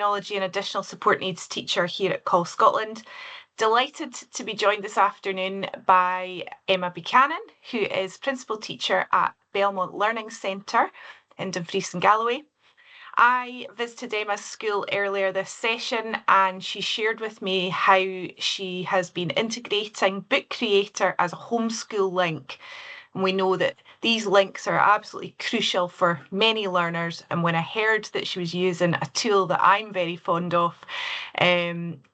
technology and additional support needs teacher here at Call Scotland. Delighted to be joined this afternoon by Emma Buchanan, who is Principal Teacher at Belmont Learning Centre in Dumfries and Galloway. I visited Emma's school earlier this session and she shared with me how she has been integrating Book Creator as a homeschool link. And we know that these links are absolutely crucial for many learners. And when I heard that she was using a tool that I'm very fond of,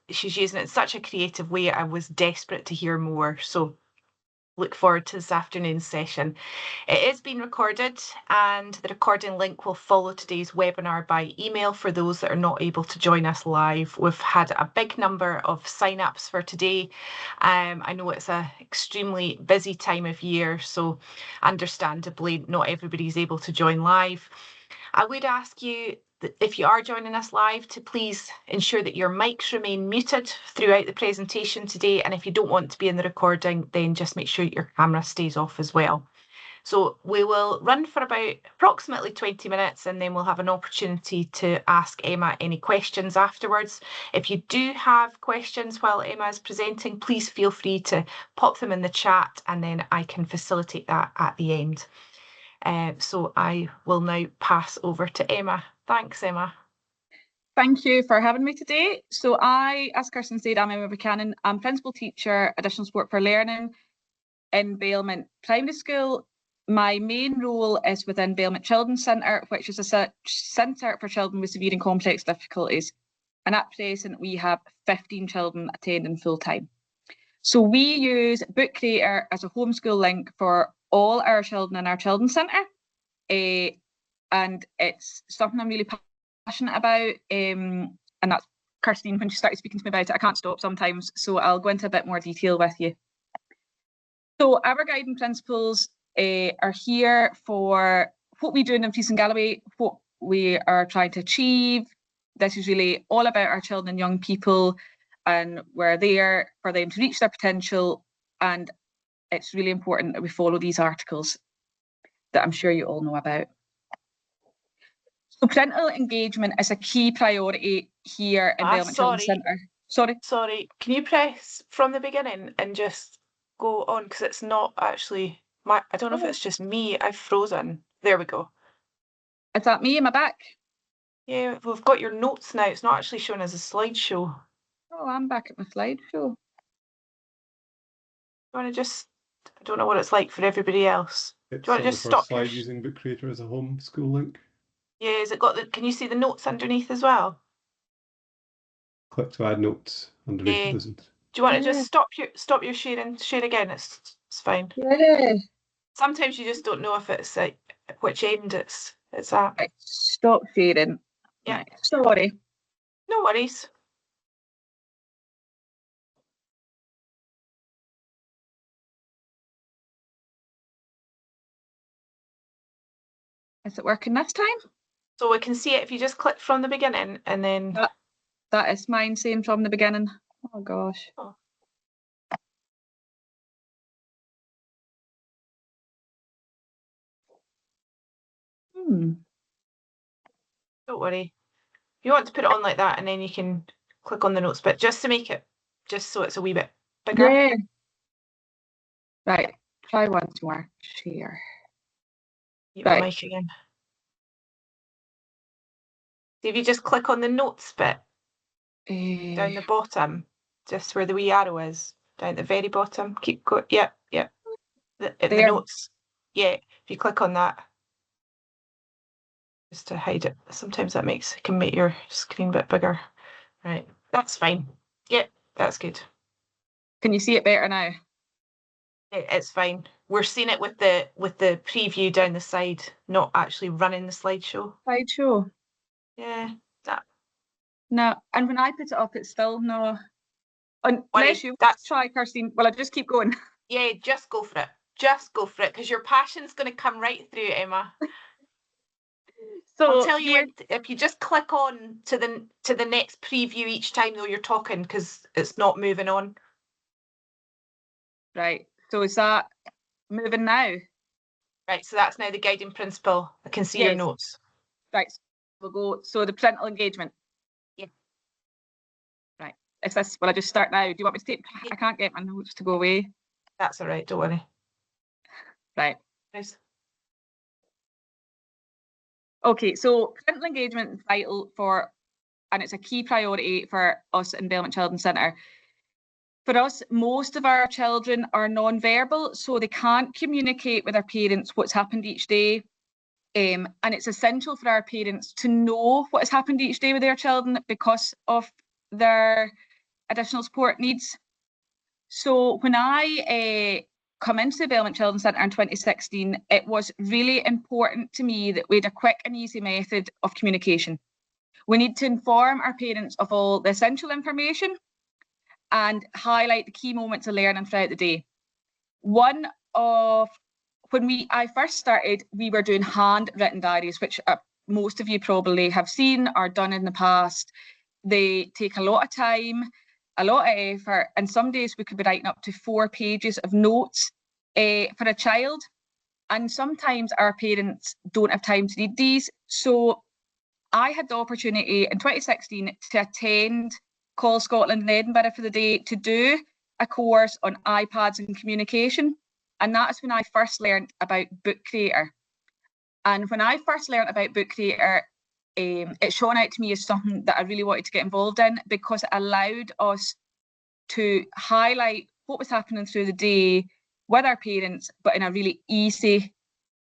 she's using it in such a creative way, I was desperate to hear more. So look forward to this afternoon's session. It is being recorded and the recording link will follow today's webinar by email for those that are not able to join us live. We've had a big number of sign-ups for today. I know it's an extremely busy time of year, so understandably not everybody's able to join live. I would ask you, if you are joining us live, to please ensure that your mics remain muted throughout the presentation today. And if you don't want to be in the recording, then just make sure your camera stays off as well. So we will run for about approximately 20 minutes and then we'll have an opportunity to ask Emma any questions afterwards. If you do have questions while Emma is presenting, please feel free to pop them in the chat and then I can facilitate that at the end. So I will now pass over to Emma. Thanks, Emma. Thank you for having me today. So as Kirsten said, I'm Emma Buchanan. I'm Principal Teacher, Additional Support for Learning in Belmont Primary School. My main role is within Belmont Children's Centre, which is a centre for children with severe and complex difficulties. And at present, we have 15 children attending full-time. So we use Book Creator as a homeschool link for all our children in our Children's Centre. And it's something I'm really passionate about. And that's Kirstine, when she started speaking to me about it, I can't stop sometimes. So I'll go into a bit more detail with you. So our guiding principles are here for what we do in Dumfries and Galloway, what we are trying to achieve. This is really all about our children and young people, and we're there for them to reach their potential. And it's really important that we follow these articles that I'm sure you all know about. So parental engagement is a key priority here in Belmont Children's Centre. Sorry, can you press from the beginning and just go on, because it's not actually I don't know if it's just me, I've frozen. There we go. Is that me? Am I back? Yeah, we've got your notes now. It's not actually showing as a slideshow. Oh, I'm back at my slideshow. You want to just, I don't know what it's like for everybody else. It's Do you want to just the first stop slide using Book Creator as a homeschool link? Yeah, has it got the, can you see the notes underneath as well? Click to add notes underneath. Yeah. It doesn't. Do you want to just stop your sharing? Share again. It's fine. Yeah. Sometimes you just don't know if it's like which end it's at. Right, stop sharing. Yeah. Right. Sorry. No worries. Is it working this time? So we can see it if you just click from the beginning and then. That is mine saying from the beginning. Oh gosh. Oh. Don't worry. If you want to put it on like that and then you can click on the notes bit just to make it, just so it's a wee bit bigger. Yeah. Right. Try once more. Share. Mute my mic again. See if you just click on the notes bit down the bottom, just where the wee arrow is, down at the very bottom. Keep going. Yeah. The notes. Yeah. If you click on that, just to hide it. Sometimes that can make your screen a bit bigger. Right. That's fine. Yeah, that's good. Can you see it better now? It's fine. We're seeing it with the preview down the side, not actually running the slideshow. Slideshow. Yeah. No, and when I put it up, it's still no. Unless you try, Kirstine. Well, I just keep going. Yeah, just go for it. Just go for it, because your passion's going to come right through, Emma. So I'll tell you if you just click on to the next preview each time though you're talking, because it's not moving on. Right. So is that moving now? Right. So that's now the guiding principle. I can see your notes. Right. We'll go. So the parental engagement. Yeah. Is this, will I just start now? Do you want me to take, I can't get my notes to go away. That's all right, don't worry. Right. Nice. Okay, so parental engagement is vital for, and it's a key priority for us in Belmont Children's Centre. For us, most of our children are non-verbal, so they can't communicate with their parents what's happened each day. And it's essential for our parents to know what has happened each day with their children because of their additional support needs. So when I come into the Belmont Children's Centre in 2016, it was really important to me that we had a quick and easy method of communication. We need to inform our parents of all the essential information and highlight the key moments of learning throughout the day. When I first started, we were doing handwritten diaries, which most of you probably have seen or done in the past. They take a lot of time, a lot of effort, and some days we could be writing up to 4 pages of notes for a child. And sometimes our parents don't have time to read these. So I had the opportunity in 2016 to attend Call Scotland in Edinburgh for the day to do a course on iPads and communication. And that is when I first learned about Book Creator. And when I first learned about Book Creator, it shone out to me as something that I really wanted to get involved in because it allowed us to highlight what was happening through the day with our parents, but in a really easy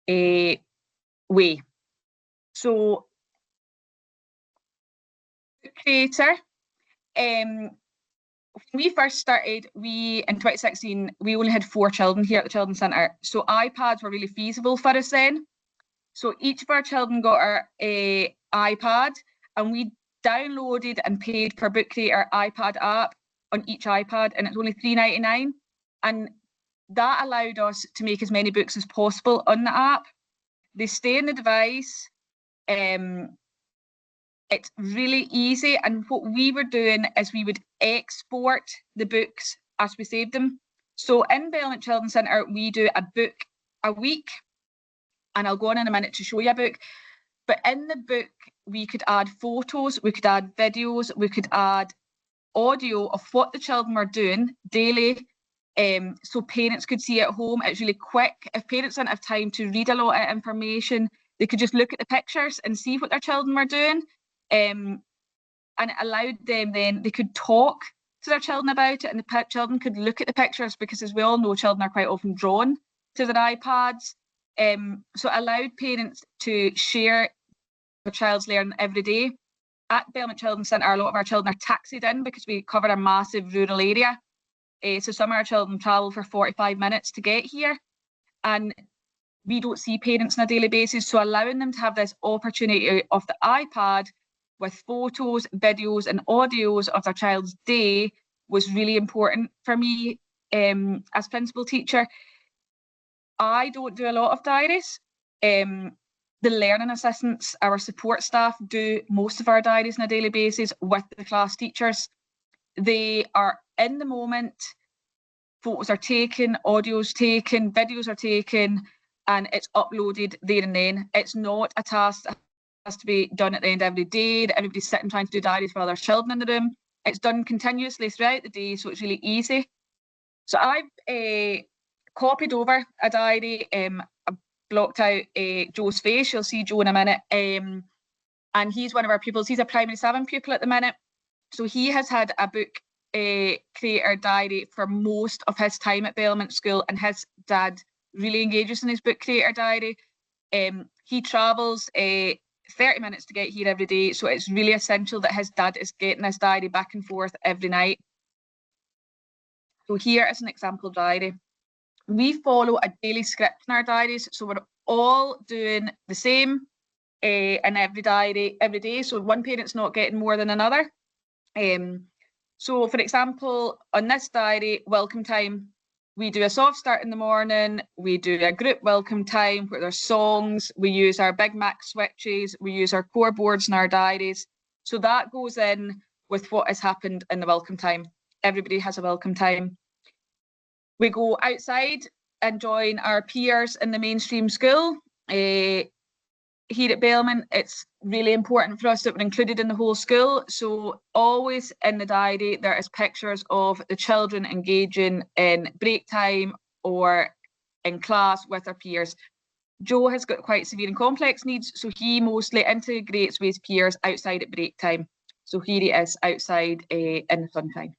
way. So, Book Creator, when we first started, in 2016, we only had 4 children here at the Children's Centre. So iPads were really feasible for us then. So each of our children got our iPad, and we downloaded and paid for Book Creator iPad app on each iPad, and it's only $3.99. And that allowed us to make as many books as possible on the app. They stay in the device. It's really easy. And what we were doing is we would export the books as we saved them. So in Belmont Children's Centre, we do a book a week. And I'll go on in a minute to show you a book. But in the book, we could add photos, we could add videos, we could add audio of what the children were doing daily. So parents could see it at home. It's really quick. If parents didn't have time to read a lot of information, they could just look at the pictures and see what their children were doing. And it allowed them then, they could talk to their children about it, and the children could look at the pictures because, as we all know, children are quite often drawn to their iPads. So it allowed parents to share their child's learning every day. At Belmont Children's Centre, a lot of our children are taxied in because we cover a massive rural area. So some of our children travel for 45 minutes to get here. And we don't see parents on a daily basis. So allowing them to have this opportunity of the iPad with photos, videos and audios of their child's day was really important for me as principal teacher. I don't do a lot of diaries. The learning assistants, our support staff, do most of our diaries on a daily basis with the class teachers. They are in the moment, photos are taken, audio's taken, videos are taken, and it's uploaded there and then. It's not a task that has to be done at the end of every day, that everybody's sitting trying to do diaries for other children in the room. It's done continuously throughout the day, so it's really easy. So I've copied over a diary. I blocked out Joe's face. You'll see Joe in a minute. And he's one of our pupils. He's a primary 7 pupil at the minute. So he has had a Book Creator diary for most of his time at Belmont School, and his dad really engages in his Book Creator diary. He travels 30 minutes to get here every day, so it's really essential that his dad is getting his diary back and forth every night. So here is an example diary. We follow a daily script in our diaries, so we're all doing the same in every diary every day, so one parent's not getting more than another. So for example, on this diary, welcome time, we do a soft start in the morning, we do a group welcome time where there's songs, we use our Big Mac switches, we use our core boards in our diaries. So that goes in with what has happened in the welcome time. Everybody has a welcome time. We go outside and join our peers in the mainstream school. here at Belmont, it's really important for us that we're included in the whole school. So always in the diary, there is pictures of the children engaging in break time or in class with their peers. Joe has got quite severe and complex needs, so he mostly integrates with his peers outside at break time. So here he is outside in the sunshine.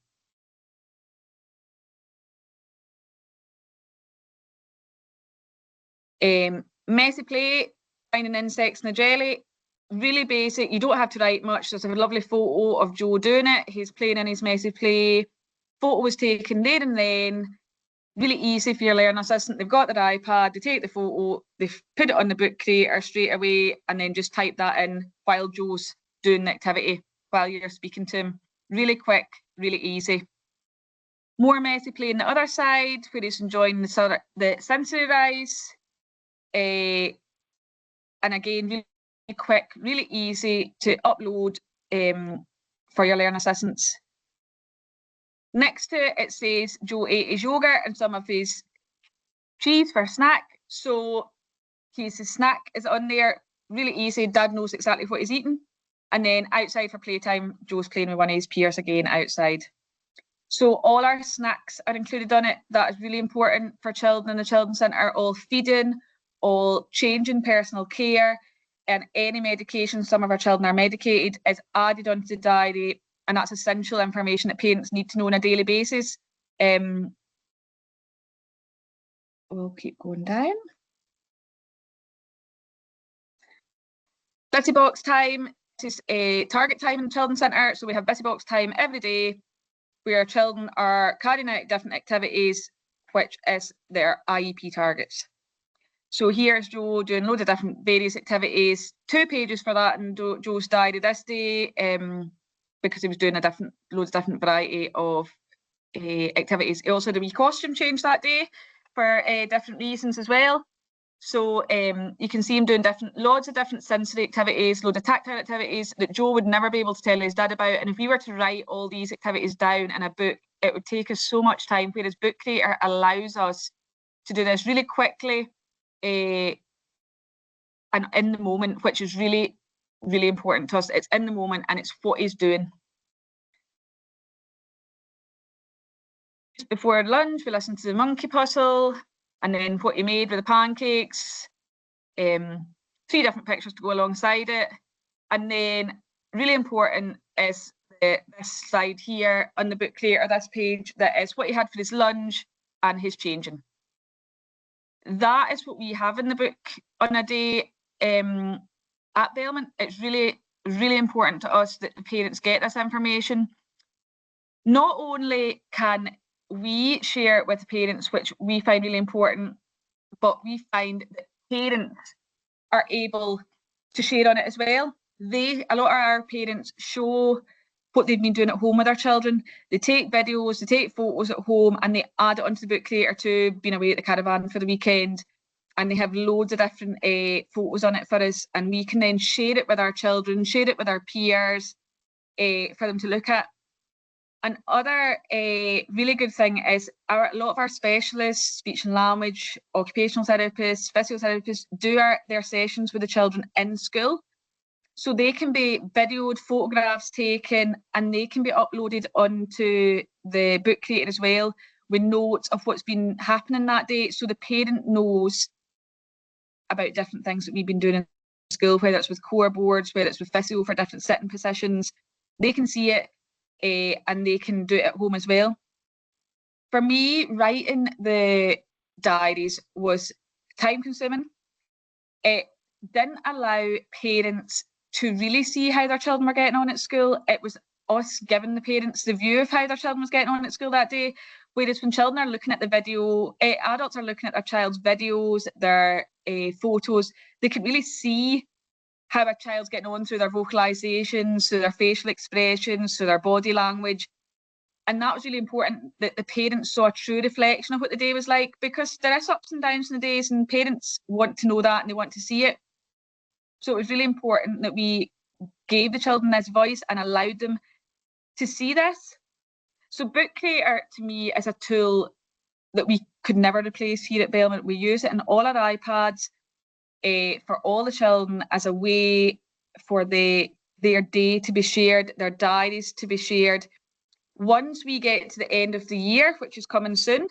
Messy play, finding insects in a jelly, really basic. You don't have to write much. There's a lovely photo of Joe doing it. He's playing in his messy play. Photo was taken there and then. Really easy for your learning assistant. They've got their iPad, they take the photo, they put it on the book creator straight away, and then just type that in while Joe's doing the activity, while you're speaking to him. Really quick, really easy. More messy play on the other side, where he's enjoying the sensory rise. And again, really quick, really easy to upload for your learning assistants. Next to it, it says Joe ate his yogurt and some of his cheese for a snack. So his snack is on there, really easy. Dad knows exactly what he's eating. And then outside for playtime, Joe's playing with one of his peers again outside. So all our snacks are included on it. That is really important for children in the Children's Centre. All feeding, all changing personal care, and any medication, some of our children are medicated, is added onto the diary, and that's essential information that parents need to know on a daily basis. We'll keep going down. Busy box time. This is a target time in the Children's Centre, so we have busy box time every day where children are carrying out different activities, which is their IEP targets. So here's Joe doing loads of different various activities, 2 pages for that in Joe's diary this day, because he was doing loads of different variety of activities. He also did a wee costume change that day for different reasons as well. So you can see him doing lots of different sensory activities, loads of tactile activities that Joe would never be able to tell his dad about. And if we were to write all these activities down in a book, it would take us so much time, whereas Book Creator allows us to do this really quickly and in the moment, which is really, really important to us. It's in the moment and it's what he's doing. Just before lunch, we listened to the monkey puzzle and then what he made with the pancakes. 3 different pictures to go alongside it. And then really important is this slide here on the Book Creator, this page, that is what he had for his lunch and his changing. That is what we have in the book on a day at Belmont. It's really, really important to us that the parents get this information. Not only can we share it with the parents, which we find really important, but we find that parents are able to share on it as well. A lot of our parents show what they've been doing at home with their children. They take videos, they take photos at home, and they add it onto the Book Creator too, being away at the caravan for the weekend. And they have loads of different photos on it for us, and we can then share it with our children, share it with our peers for them to look at. Another really good thing is a lot of our specialists, speech and language, occupational therapists, physiotherapists, do their sessions with the children in school. So they can be videoed, photographs taken, and they can be uploaded onto the Book Creator as well, with notes of what's been happening that day, so the parent knows about different things that we've been doing in school, whether it's with core boards, whether it's with physio for different sitting positions. They can see it and they can do it at home as well. For me, writing the diaries was time consuming. It didn't allow parents to really see how their children were getting on at school. It was us giving the parents the view of how their children was getting on at school that day. Whereas when children are looking at the video, adults are looking at their child's videos, their photos, they can really see how a child's getting on through their vocalizations, through their facial expressions, through their body language. And that was really important, that the parents saw a true reflection of what the day was like, because there is ups and downs in the days and parents want to know that and they want to see it. So it was really important that we gave the children this voice and allowed them to see this. So Book Creator to me is a tool that we could never replace here at Belmont. We use it in all our iPads. for all the children as a way for their day to be shared, their diaries to be shared. Once we get to the end of the year, which is coming soon,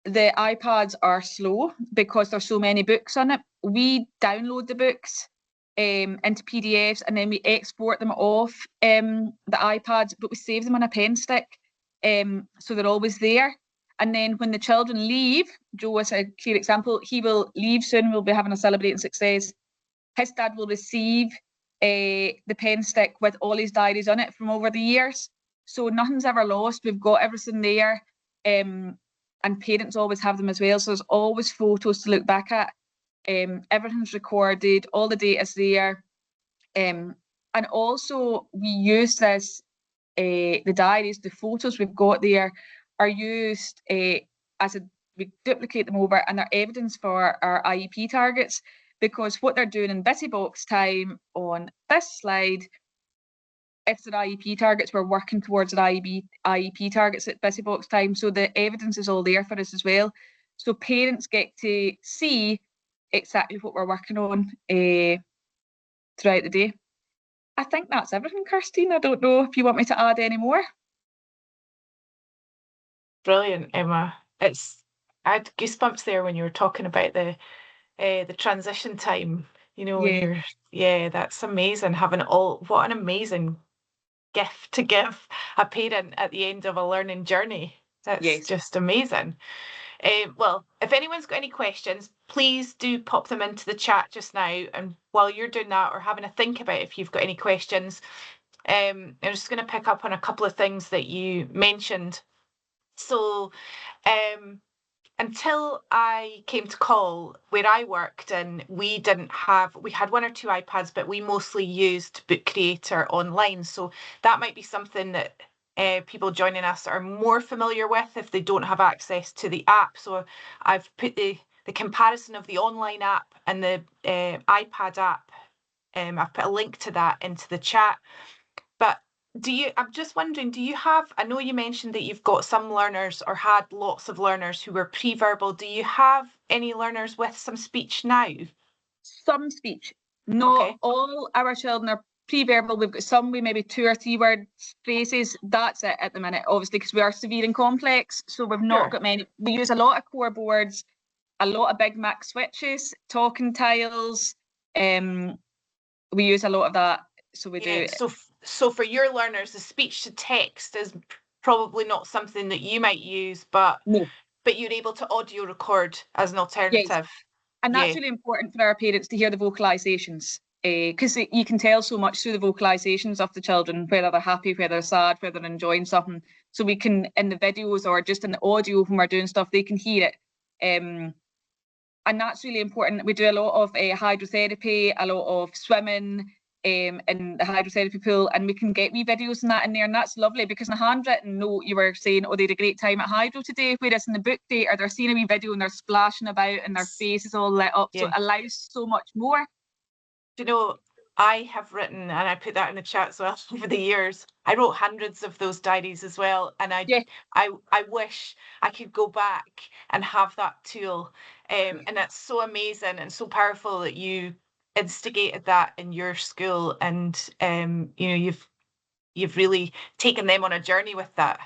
the iPads are slow because there's so many books on it. We download the books into PDFs and then we export them off the iPads, but we save them on a pen stick, so they're always there. And then when the children leave, Joe is a clear example, he will leave soon, we'll be having a Celebrating Success. His dad will receive the pen stick with all his diaries on it from over the years. So nothing's ever lost, we've got everything there. And parents always have them as well, so there's always photos to look back at. Everything's recorded, all the data's there. And also we use this, the diaries, the photos we've got there are used we duplicate them over and they're evidence for our IEP targets, because what they're doing in Busy Box time on this slide, if they're IEP targets, we're working towards an IEP targets at Busy Box time. So the evidence is all there for us as well. So parents get to see exactly what we're working on throughout the day. I think that's everything, Kirstine. I don't know if you want me to add any more. Brilliant, Emma. I had goosebumps there when you were talking about the transition time. You know, when that's amazing. What an amazing gift to give a parent at the end of a learning journey. That's just amazing. Well, if anyone's got any questions, please do pop them into the chat just now. And while you're doing that or having a think about if you've got any questions, I'm just going to pick up on a couple of things that you mentioned. So until I came to Call, where I worked, and we had one or two iPads, but we mostly used Book Creator online. So that might be something that people joining us are more familiar with if they don't have access to the app. So I've put the comparison of the online app and the iPad app. I've put a link to that into the chat. But I'm just wondering, I know you mentioned that you've got some learners or had lots of learners who were pre-verbal. Do you have any learners with some speech now? Some speech. Not all our children are pre-verbal. We've got some with maybe 2 or 3 word phrases. That's it at the minute, obviously, because we are severe and complex. So we've not got many. We use a lot of core boards, a lot of Big Mac switches, talking tiles. We use a lot of that. So we do. So for your learners, the speech to text is probably not something that you might use, but you're able to audio record as an alternative. Yes. And that's really important for our parents to hear the vocalisations, because you can tell so much through the vocalisations of the children, whether they're happy, whether they're sad, whether they're enjoying something. So we can, in the videos or just in the audio when we're doing stuff, they can hear it. And that's really important. We do a lot of hydrotherapy, a lot of swimming in the hydrotherapy pool, and we can get wee videos and that in there, and that's lovely, because in a handwritten note you were saying, oh, they had a great time at hydro today, whereas in the book data they're seeing a wee video and they're splashing about and their face is all lit up. So it allows so much more. You know, I have written, and I put that in the chat as well, over the years, I wrote hundreds of those diaries as well, and I wish I could go back and have that tool, and that's so amazing and so powerful that you instigated that in your school, and you've really taken them on a journey with that.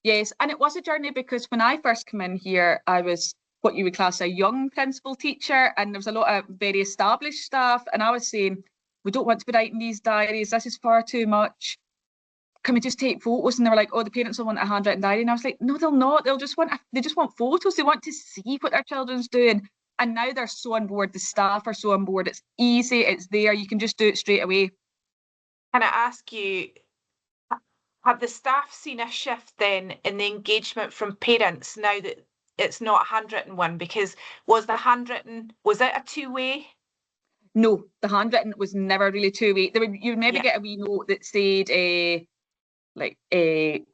Yes, and it was a journey, because when I first came in here, I was what you would class a young principal teacher, and there was a lot of very established staff, and I was saying, we don't want to be writing these diaries, this is far too much, can we just take photos? And they were like, oh, the parents will want a handwritten diary. And I was like, no, they'll not, they just want photos, they want to see what their children's doing. And now they're so on board, the staff are so on board, it's easy, it's there, you can just do it straight away. Can I ask you, have the staff seen a shift then in the engagement from parents now that it's not a handwritten one? Because was it a two-way? No, the handwritten was never really two-way. You would maybe get a wee note that said,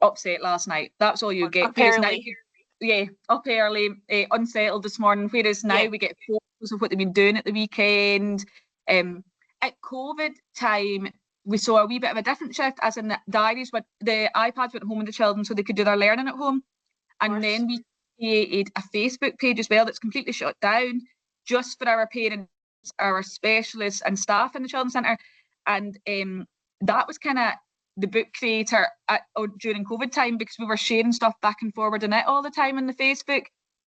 upset last night. That's all you get. Up early. Up early, unsettled this morning. Whereas now we get photos of what they've been doing at the weekend. At COVID time, we saw a wee bit of a different shift, as in the diaries, but the iPads went home with the children so they could do their learning at home. And then we created a Facebook page as well that's completely shut down just for our parents our specialists and staff in the Children's Centre. And that was kind of the book creator during COVID time, because we were sharing stuff back and forward in it all the time on the Facebook.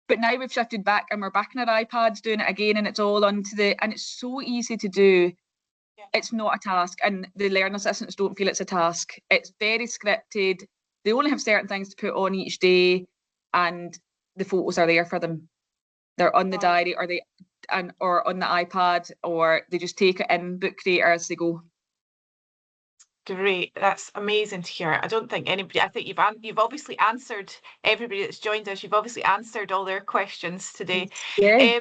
But now we've shifted back and we're back on our iPads doing it again, and it's all onto and it's so easy to do. Yeah. It's not a task, and the learning assistants don't feel it's a task. It's very scripted. They only have certain things to put on each day, and the photos are there for them. They're on the diary, or on the iPad, or they just take it in Book Creator as they go. Great, that's amazing to hear. I don't think anybody, I think you've obviously answered everybody that's joined us. You've obviously answered all their questions today. Yeah.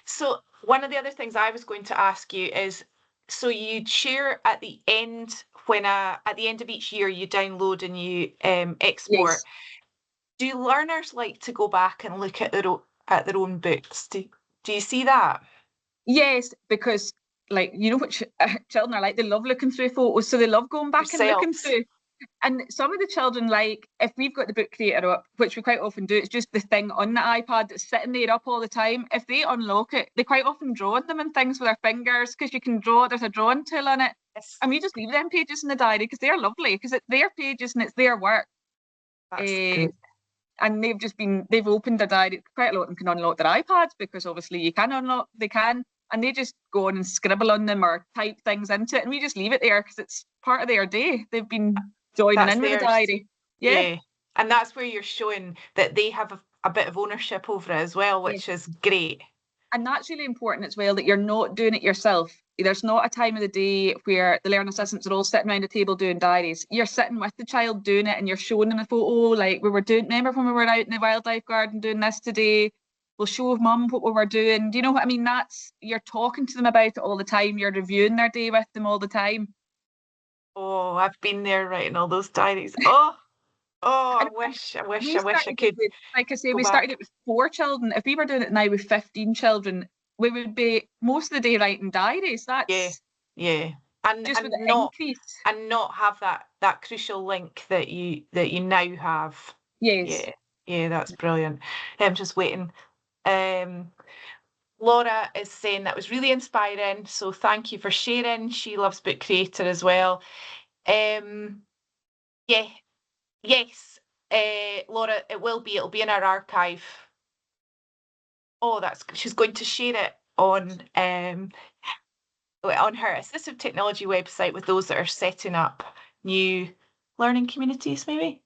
So one of the other things I was going to ask you is, so you share at the end at the end of each year you download and you export. Yes. Do learners like to go back and look at their own books? Do you see that? Yes, because like, you know what children are like, they love looking through photos, so they love going back and looking through. And some of the children, like, if we've got the Book Creator up, which we quite often do, it's just the thing on the iPad that's sitting there up all the time. If they unlock it, they quite often draw on them and things with their fingers, because you can draw, there's a drawing tool on it. Yes. And we just leave them pages in the diary because they're lovely, because it's their pages and it's their work. That's good. And they've opened their diary. Quite a lot of them can unlock their iPads, because obviously they can, and they just go on and scribble on them or type things into it, and we just leave it there because it's part of their day. They've been joining in with the diary. Yeah. And that's where you're showing that they have a bit of ownership over it as well, which is great. And that's really important as well, that you're not doing it yourself. There's not a time of the day where the learning assistants are all sitting around a table doing diaries. You're sitting with the child doing it, and you're showing them a photo, like we were doing. Remember when we were out in the wildlife garden doing this today? We'll show mum what we were doing. Do you know what I mean? You're talking to them about it all the time. You're reviewing their day with them all the time. Oh, I've been there writing all those diaries. Oh, I wish I could. Like I say, we started it with 4 children. If we were doing it now with 15 children, we would be most of the day writing diaries. That's and just and with not increase. And not have that crucial link that you now have. Yes. Yeah, that's brilliant. I'm just waiting. Laura is saying that was really inspiring, so thank you for sharing. She loves Book Creator as well. Yes, Laura, it'll be in our archive. Oh, she's going to share it on her assistive technology website with those that are setting up new learning communities, maybe.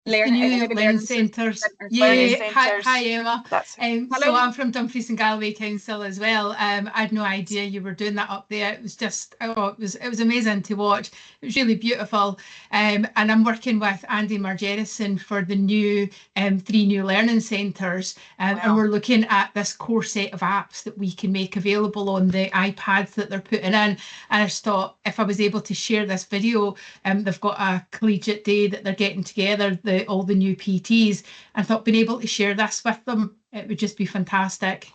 Learning centres. Yeah, hi Emma. So I'm from Dumfries and Galloway Council as well. I had no idea you were doing that up there. It was just, it was amazing to watch. It was really beautiful. And I'm working with Andy Margerison for the new 3 new learning centres. Wow. And we're looking at this core set of apps that we can make available on the iPads that they're putting in. And I just thought, if I was able to share this video, they've got a collegiate day that they're getting together, all the new PTs. I thought being able to share this with them, it would just be fantastic.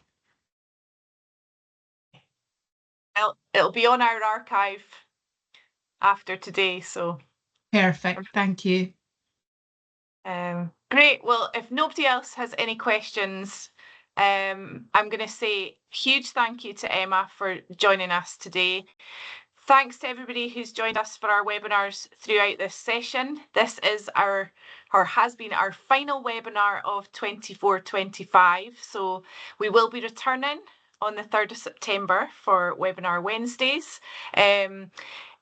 Well, it'll be on our archive after today, so. Perfect, thank you. Great, well, if nobody else has any questions, I'm going to say huge thank you to Emma for joining us today. Thanks to everybody who's joined us for our webinars throughout this session. This is has been our final webinar of 24-25. So we will be returning on the 3rd of September for Webinar Wednesdays. In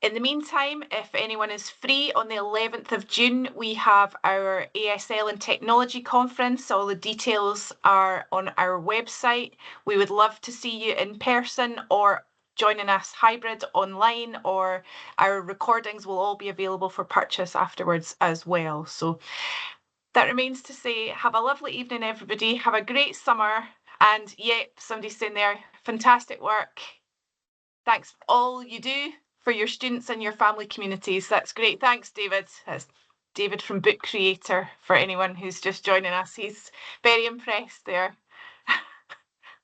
the meantime, if anyone is free, on the 11th of June, we have our ASL and Technology Conference. All the details are on our website. We would love to see you in person or joining us hybrid online, or our recordings will all be available for purchase afterwards as well. So that remains to say, have a lovely evening, everybody. Have a great summer. And yep, somebody's saying there, fantastic work. Thanks for all you do for your students and your family communities. That's great. Thanks, David. That's David from Book Creator, for anyone who's just joining us. He's very impressed there.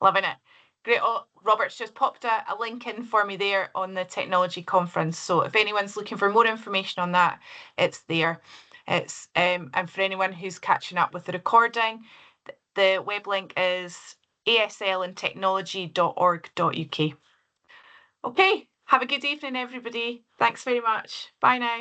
Loving it. Great. Oh, Robert's just popped a link in for me there on the technology conference. So if anyone's looking for more information on that, it's there. It's and for anyone who's catching up with the recording, the web link is aslandtechnology.org.uk. Okay, have a good evening, everybody. Thanks very much. Bye now.